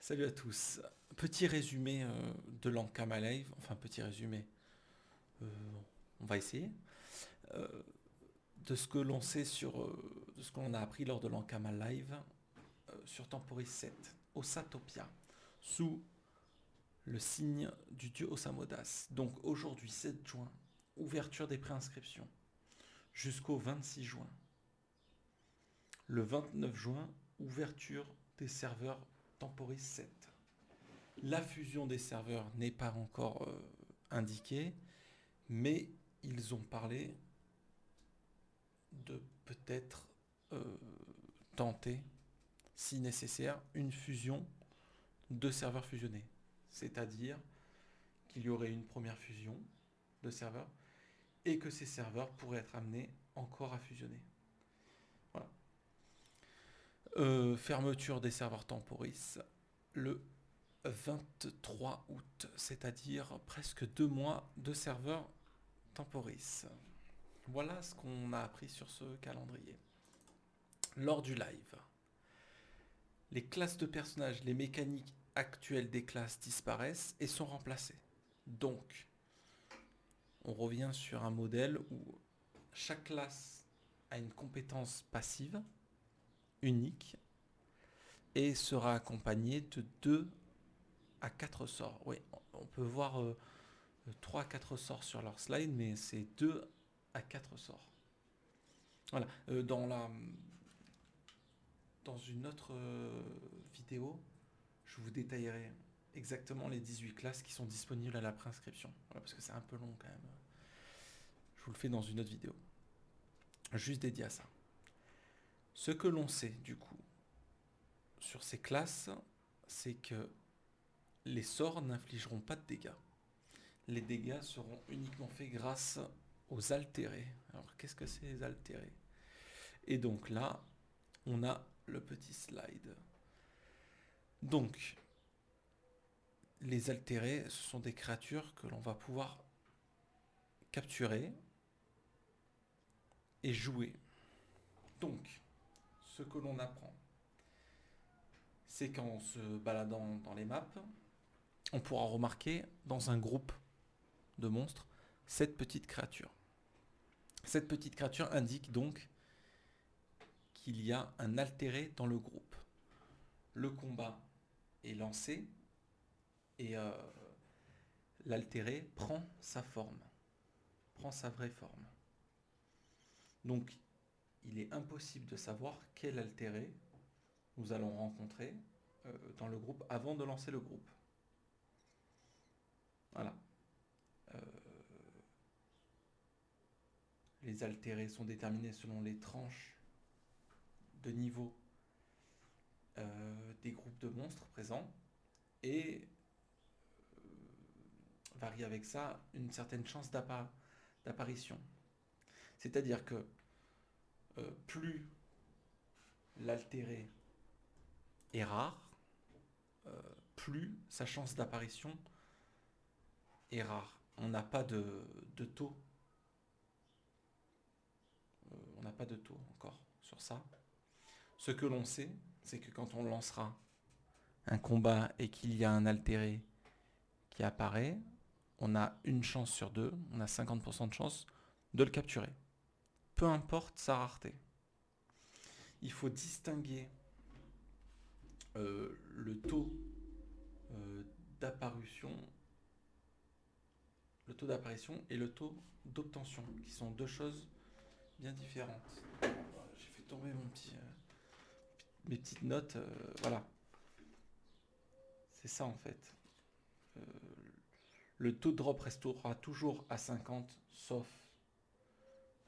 Salut à tous. Petit résumé de l'Ankama Live, enfin petit résumé, euh, on va essayer, euh, de ce que l'on sait de ce qu'on a appris lors de l'Ankama Live sur Temporis 7, Osatopia, sous le signe du dieu Osamodas. Donc aujourd'hui 7 juin, ouverture des préinscriptions jusqu'au 26 juin. Le 29 juin, ouverture des serveurs Temporis 7. La fusion des serveurs n'est pas encore indiquée, mais ils ont parlé de peut-être euh, tenter, si nécessaire, une fusion de serveurs fusionnés. C'est-à-dire qu'il y aurait une première fusion de serveurs et que ces serveurs pourraient être amenés encore à fusionner. Voilà. Fermeture des serveurs Temporis le 23 août, c'est-à-dire presque 2 mois de serveurs Temporis. Voilà ce qu'on a appris sur ce calendrier. Lors du live, les classes de personnages, les mécaniques actuelles des classes disparaissent et sont remplacées. Donc, on revient sur un modèle où chaque classe a une compétence passive, unique, et sera accompagnée de 2 à 4 sorts. Oui, on peut voir 3 à 4 sorts sur leur slide, mais c'est 2 à 4 sorts. Voilà. Dans une autre vidéo, je vous détaillerai exactement les 18 classes qui sont disponibles à la préinscription. Voilà, parce que c'est un peu long quand même. Je vous le fais dans une autre vidéo. Juste dédié à ça. Ce que l'on sait du coup sur ces classes, c'est que les sorts n'infligeront pas de dégâts. Les dégâts seront uniquement faits grâce aux altérés. Alors qu'est-ce que c'est les altérés? Et donc là, on a le petit slide. Donc, les altérés, ce sont des créatures que l'on va pouvoir capturer et jouer. Donc, ce que l'on apprend, c'est qu'en se baladant dans les maps, on pourra remarquer dans un groupe de monstres cette petite créature. Cette petite créature indique donc qu'il y a un altéré dans le groupe. Le combat est lancé et l'altéré prend sa forme, prend sa vraie forme. Donc, il est impossible de savoir quel altéré nous allons rencontrer dans le groupe avant de lancer le groupe. Voilà. Euh, les altérés sont déterminés selon les tranches de niveau des groupes de monstres présents et varie avec ça une certaine chance d'apparition. C'est-à-dire que plus l'altéré est rare, plus sa chance d'apparition est rare. On n'a pas de taux. On n'a pas de taux encore sur ça. Ce que l'on sait, c'est que quand on lancera un combat et qu'il y a un altéré qui apparaît, on a une chance sur deux, on a 50% de chance de le capturer. Peu importe sa rareté. Il faut distinguer le taux euh, d'apparition le taux d'apparition et le taux d'obtention, qui sont deux choses bien différentes. J'ai fait tomber mes petites notes, voilà, c'est ça en fait. Euh, le taux de drop restera toujours à 50, sauf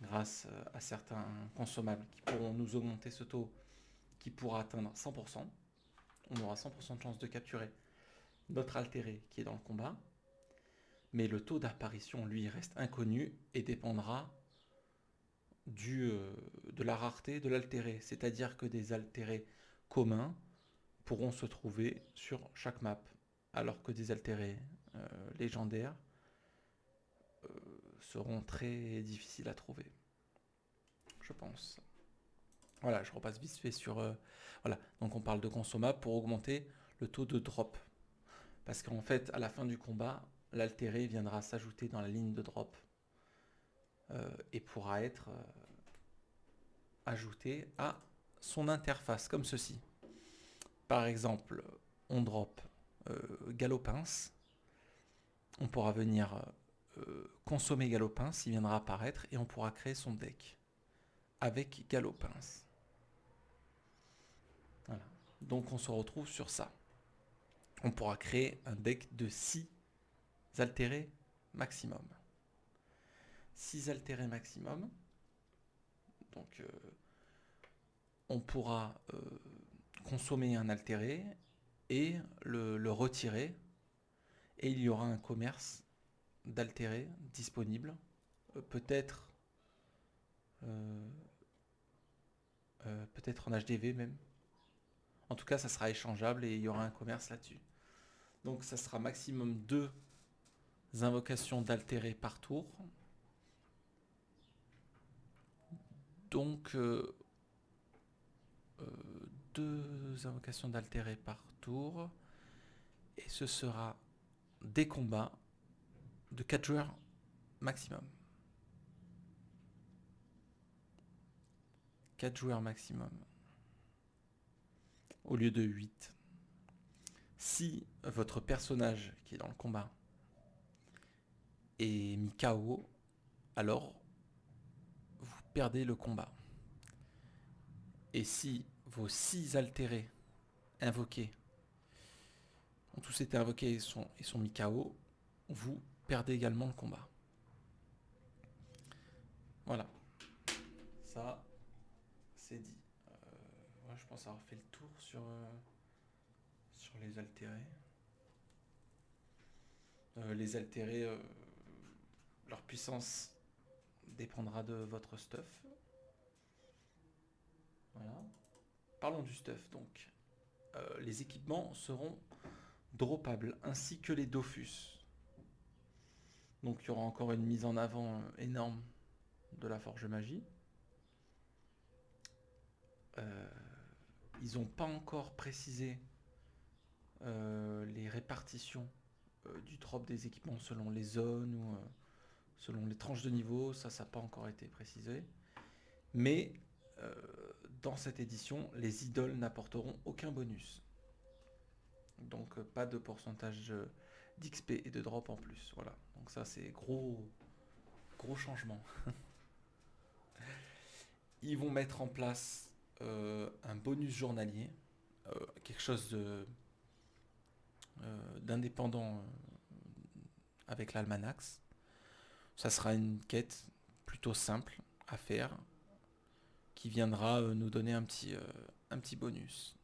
grâce à certains consommables qui pourront nous augmenter ce taux qui pourra atteindre 100%. On aura 100% de chance de capturer notre altéré qui est dans le combat. Mais le taux d'apparition, lui, reste inconnu et dépendra de la rareté de l'altéré. C'est-à-dire que des altérés communs pourront se trouver sur chaque map, alors que des altérés légendaires seront très difficiles à trouver, je pense. Voilà, je repasse vite fait sur... voilà, donc on parle de consommables pour augmenter le taux de drop. Parce qu'en fait, à la fin du combat, l'altéré viendra s'ajouter dans la ligne de drop et pourra être ajouté à son interface, comme ceci. Par exemple, on drop Galopince, on pourra venir consommer Galopince, il viendra apparaître et on pourra créer son deck avec Galopince. Voilà. Donc on se retrouve sur ça. On pourra créer un deck de 6 altérés maximum. 6 altérés maximum. Donc on pourra consommer un altéré et le retirer. Et il y aura un commerce d'altérés disponible. Peut-être en HDV même. En tout cas, ça sera échangeable et il y aura un commerce là-dessus. Donc ça sera maximum 2 invocations d'altérés par tour. Donc 2 invocations d'altérés par tour. Et ce sera des combats de 4 joueurs maximum. 4 joueurs maximum. Au lieu de 8. Si votre personnage qui est dans le combat est mis KO, alors vous perdez le combat. Et si vos 6 altérés invoqués ont tous été invoqués et sont mis KO, vous perdez également le combat. Voilà. Ça, c'est dit. Ouais, je pense avoir fait le tour sur les altérés. Les altérés, leur puissance dépendra de votre stuff. Voilà. Parlons du stuff donc. Les équipements seront droppables ainsi que les Dofus. Donc il y aura encore une mise en avant énorme de la Forge Magie. Ils n'ont pas encore précisé les répartitions du drop des équipements selon les zones ou selon les tranches de niveau. Ça n'a pas encore été précisé. Mais dans cette édition, les idoles n'apporteront aucun bonus. Donc pas de pourcentage d'XP et de drop en plus. Voilà. Donc ça c'est gros changement. Ils vont mettre en place un bonus journalier, quelque chose d'indépendant avec l'Almanax. Ça sera une quête plutôt simple à faire qui viendra nous donner un petit bonus.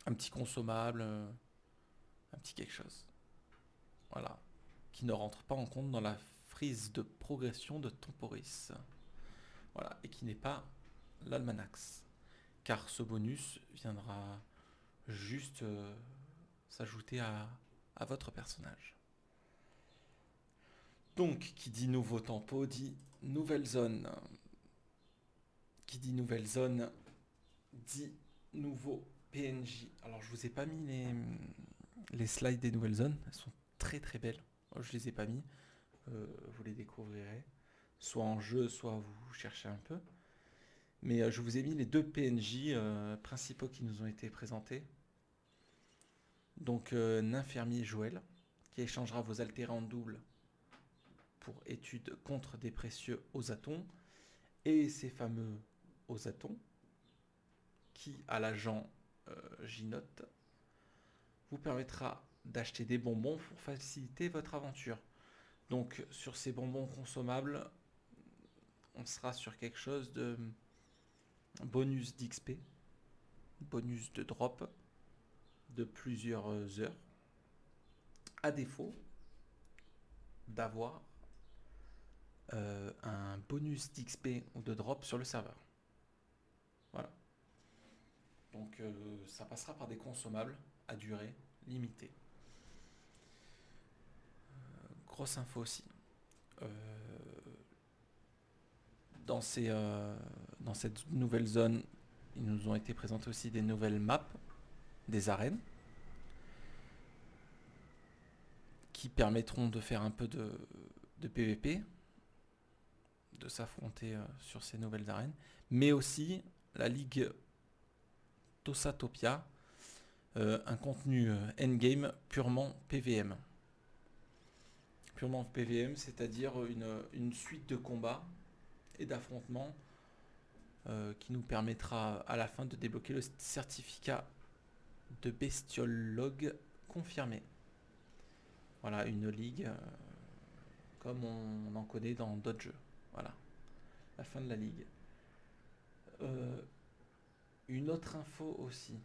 Un petit consommable, un petit quelque chose. Voilà. Qui ne rentre pas en compte dans la frise de progression de Temporis. Voilà. Et qui n'est pas l'Almanax. Car ce bonus viendra juste s'ajouter à votre personnage. Donc, qui dit nouveau tempo dit nouvelle zone. Qui dit nouvelle zone dit nouveau PNJ. Alors, je vous ai pas mis les slides des nouvelles zones. Elles sont très très belles. Je les ai pas mis. Vous les découvrirez. Soit en jeu, soit vous cherchez un peu. Mais je vous ai mis les 2 PNJ principaux qui nous ont été présentés. Donc, Nymphermier Joël, qui échangera vos altérés en double pour étude contre des précieux osatons. Et ces fameux osatons, qui, à l'agent Ginote, vous permettra d'acheter des bonbons pour faciliter votre aventure. Donc, sur ces bonbons consommables, on sera sur quelque chose de bonus d'XP, bonus de drop de plusieurs heures, à défaut d'avoir un bonus d'XP ou de drop sur le serveur. Voilà. Donc ça passera par des consommables à durée limitée. Grosse info aussi. Dans cette nouvelle zone, ils nous ont été présentés aussi des nouvelles maps, des arènes. qui permettront de faire un peu de PVP, de s'affronter sur ces nouvelles arènes, mais aussi la ligue Tossatopia, un contenu endgame purement PVM. Purement PVM, c'est-à-dire une suite de combats et d'affrontements qui nous permettra à la fin de débloquer le certificat de bestiologue confirmé. Voilà, une ligue comme on en connaît dans d'autres jeux. Voilà, la fin de la ligue. Une autre info aussi.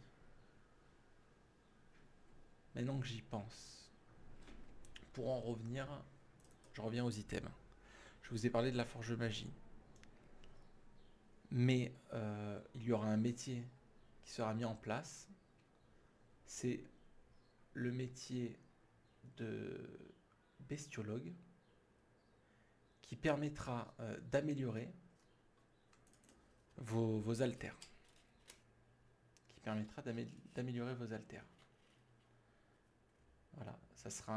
Maintenant que j'y pense, pour en revenir, je reviens aux items. Je vous ai parlé de la forge magie. Mais il y aura un métier qui sera mis en place. C'est le métier de bestiologue qui permettra d'améliorer vos haltères. Qui permettra d'améliorer vos haltères. Voilà, ça sera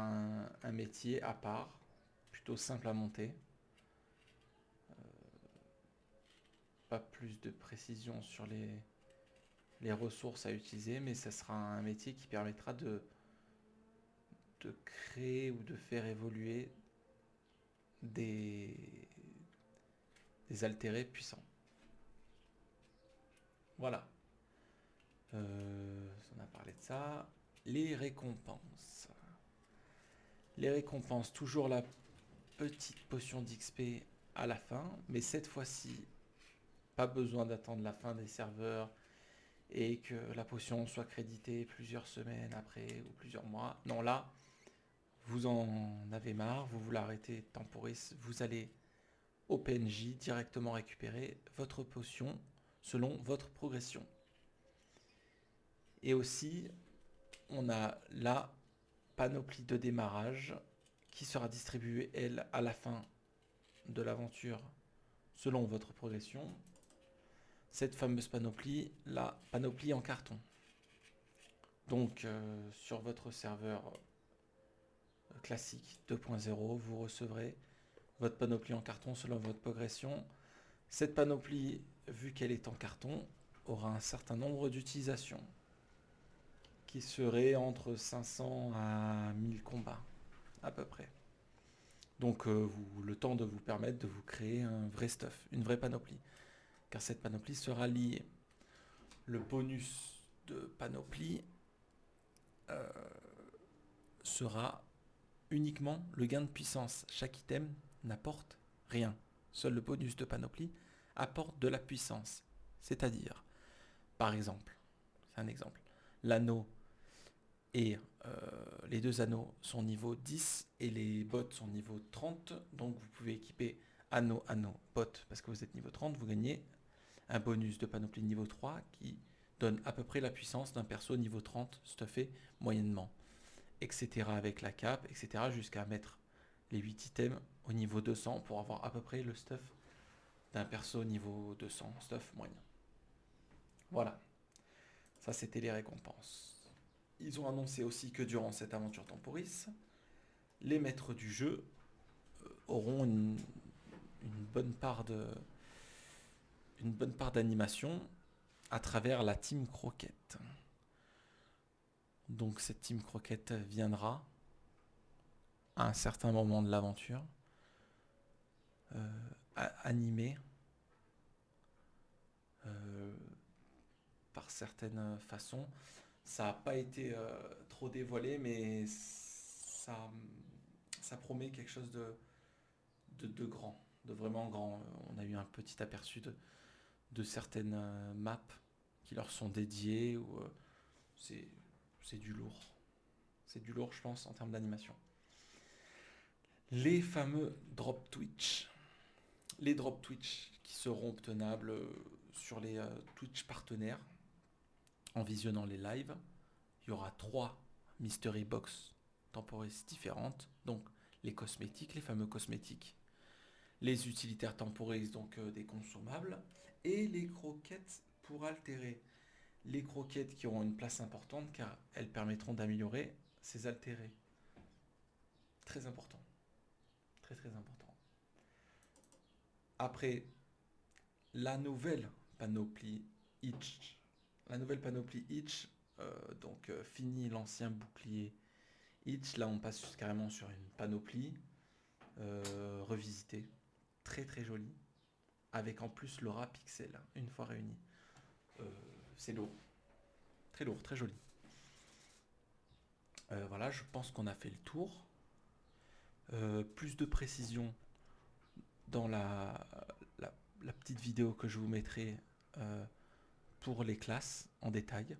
un métier à part, plutôt simple à monter. Pas plus de précision sur les ressources à utiliser, mais ça sera un métier qui permettra de créer ou de faire évoluer des altérés puissants. Voilà. On a parlé de ça. Les récompenses. Les récompenses, toujours la petite potion d'XP à la fin, mais cette fois-ci, pas besoin d'attendre la fin des serveurs et que la potion soit créditée plusieurs semaines après ou plusieurs mois. Non, là, vous en avez marre, vous voulez arrêter Temporis, vous allez au PNJ directement récupérer votre potion selon votre progression. Et aussi, on a la panoplie de démarrage qui sera distribuée, elle, à la fin de l'aventure selon votre progression. Cette fameuse panoplie, la panoplie en carton. Donc, sur votre serveur classique 2.0, vous recevrez votre panoplie en carton selon votre progression. Cette panoplie, vu qu'elle est en carton, aura un certain nombre d'utilisations qui serait entre 500 à 1000 combats à peu près. Donc le temps de vous permettre de vous créer un vrai stuff, une vraie panoplie. Car cette panoplie sera liée. Le bonus de panoplie sera uniquement le gain de puissance. Chaque item n'apporte rien. Seul le bonus de panoplie apporte de la puissance. C'est-à-dire, par exemple, c'est un exemple, l'anneau et les deux anneaux sont niveau 10 et les bottes sont niveau 30. Donc vous pouvez équiper anneau, bottes, parce que vous êtes niveau 30, vous gagnez un bonus de panoplie niveau 3 qui donne à peu près la puissance d'un perso niveau 30 stuffé moyennement, etc. avec la cape, etc. jusqu'à mettre les 8 items au niveau 200 pour avoir à peu près le stuff d'un perso niveau 200 stuff moyen. Voilà, ça c'était les récompenses. Ils ont annoncé aussi que durant cette aventure Temporis, les maîtres du jeu auront une bonne part d'animation à travers la Team Croquette. Donc cette Team Croquette viendra à un certain moment de l'aventure animée par certaines façons. Ça n'a pas été trop dévoilé, mais ça promet quelque chose de grand, de vraiment grand. On a eu un petit aperçu de certaines maps qui leur sont dédiées. Ou c'est du lourd. C'est du lourd, je pense, en termes d'animation. Les fameux drop Twitch. Les drop Twitch qui seront obtenables sur les Twitch partenaires en visionnant les lives. Il y aura 3 mystery box Temporis différentes, donc les cosmétiques, les fameux cosmétiques, les utilitaires Temporis, donc des consommables, et les croquettes pour altérer. Les croquettes qui auront une place importante car elles permettront d'améliorer ces altérés. Très important. Très très important. Après, la nouvelle panoplie Itch. La nouvelle panoplie Itch, fini l'ancien bouclier Itch. Là, on passe carrément sur une panoplie revisitée. Très très jolie. Avec en plus l'aura pixel, une fois réunie. C'est lourd. Très lourd, très joli. Voilà, je pense qu'on a fait le tour. Plus de précision dans la petite vidéo que je vous mettrai pour les classes en détail.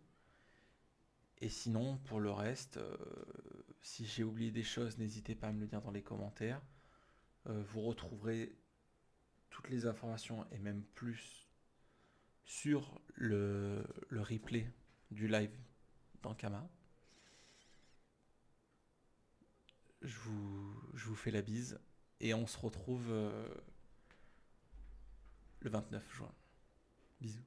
Et sinon, pour le reste, si j'ai oublié des choses, n'hésitez pas à me le dire dans les commentaires. Vous retrouverez toutes les informations et même plus sur le replay du live dans Kama. Je vous fais la bise et on se retrouve le 29 juin. Bisous.